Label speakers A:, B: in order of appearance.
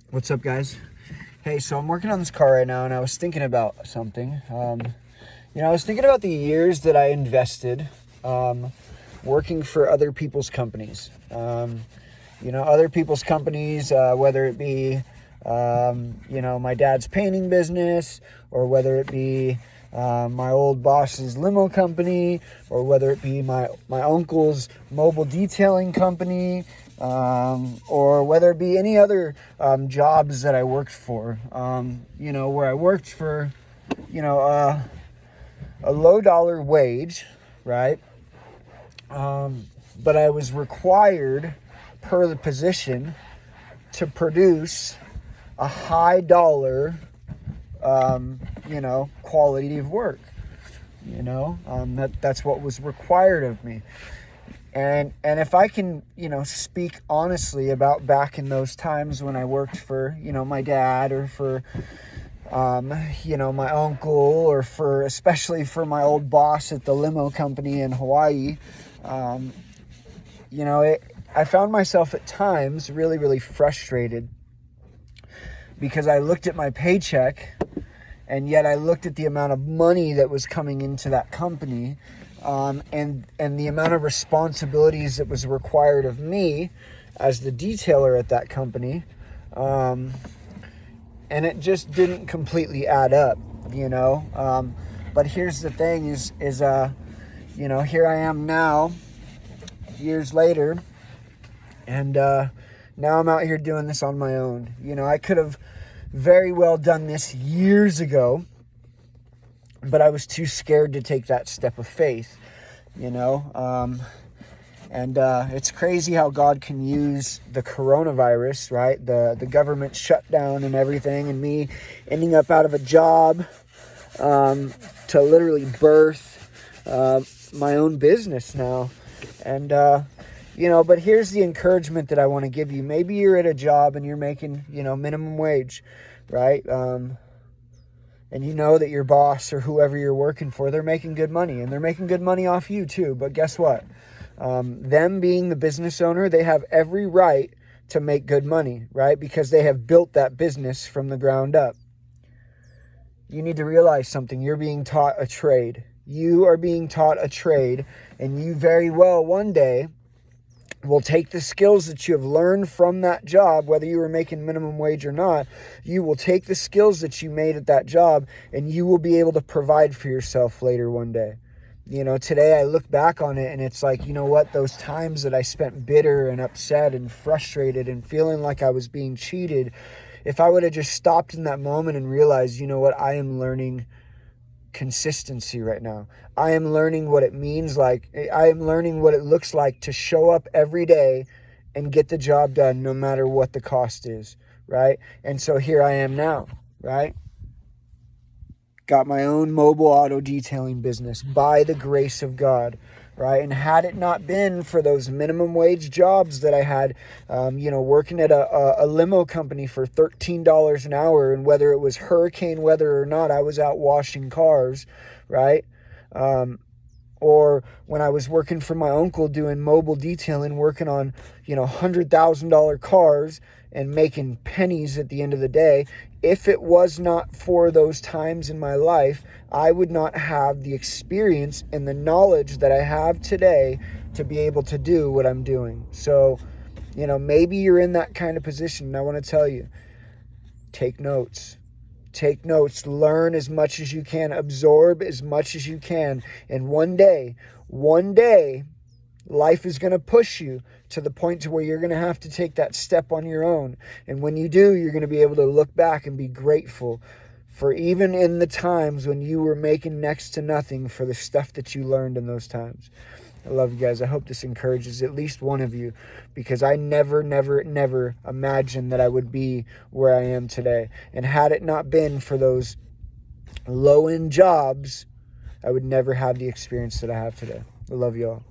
A: What's up, guys? Hey, so I'm working on this car right now, and I was thinking about something. I was thinking about the years that I invested working for other people's companies. Other people's companies, whether it be, my dad's painting business, or whether it be my old boss's limo company, or whether it be my uncle's mobile detailing company, or whether it be any other jobs that I worked for, where I worked for, a low dollar wage, right? But I was required per the position to produce a high dollar, quality of work. That's what was required of me. And if I can, speak honestly about back in those times when I worked for, my dad, or for, my uncle, or especially for my old boss at the limo company in Hawaii, I found myself at times really, really frustrated because I looked at my paycheck, and yet I looked at the amount of money that was coming into that company, and the amount of responsibilities that was required of me as the detailer at that company, and it just didn't completely add up, But here's the thing: is here I am now, years later, and now I'm out here doing this on my own. I could have very well done this years ago, but I was too scared to take that step of faith, and it's crazy how God can use the coronavirus, right? The government shutdown and everything, and me ending up out of a job, to literally birth my own business now. And but here's the encouragement that I want to give you. Maybe you're at a job and you're making, minimum wage, right? And you know that your boss or whoever you're working for, they're making good money, and they're making good money off you too. But guess what? Them being the business owner, they have every right to make good money, right? Because they have built that business from the ground up. You need to realize something. You're being taught a trade. You are being taught a trade, and you very well one day will take the skills that you have learned from that job, whether you were making minimum wage or not. You will take the skills that you made at that job, and you will be able to provide for yourself later one day. Today I look back on it, and it's like, those times that I spent bitter and upset and frustrated and feeling like I was being cheated, if I would have just stopped in that moment and realized, I am learning consistency right now. I am learning what it means like. I am learning what it looks like to show up every day and get the job done no matter what the cost is, right? And so here I am now, right? Got my own mobile auto detailing business by the grace of God, right? And had it not been for those minimum wage jobs that I had, working at a limo company for $13 an hour, and whether it was hurricane weather or not, I was out washing cars, right? Or when I was working for my uncle doing mobile detailing, working on, $100,000 cars and making pennies at the end of the day. If it was not for those times in my life, I would not have the experience and the knowledge that I have today to be able to do what I'm doing. So, maybe you're in that kind of position, and I want to tell you, take notes. Take notes, learn as much as you can, absorb as much as you can. And one day, life is going to push you to the point to where you're going to have to take that step on your own. And when you do, you're going to be able to look back and be grateful for even in the times when you were making next to nothing, for the stuff that you learned in those times. I love you guys. I hope this encourages at least one of you, because I never imagined that I would be where I am today. And had it not been for those low-end jobs, I would never have the experience that I have today. I love you all.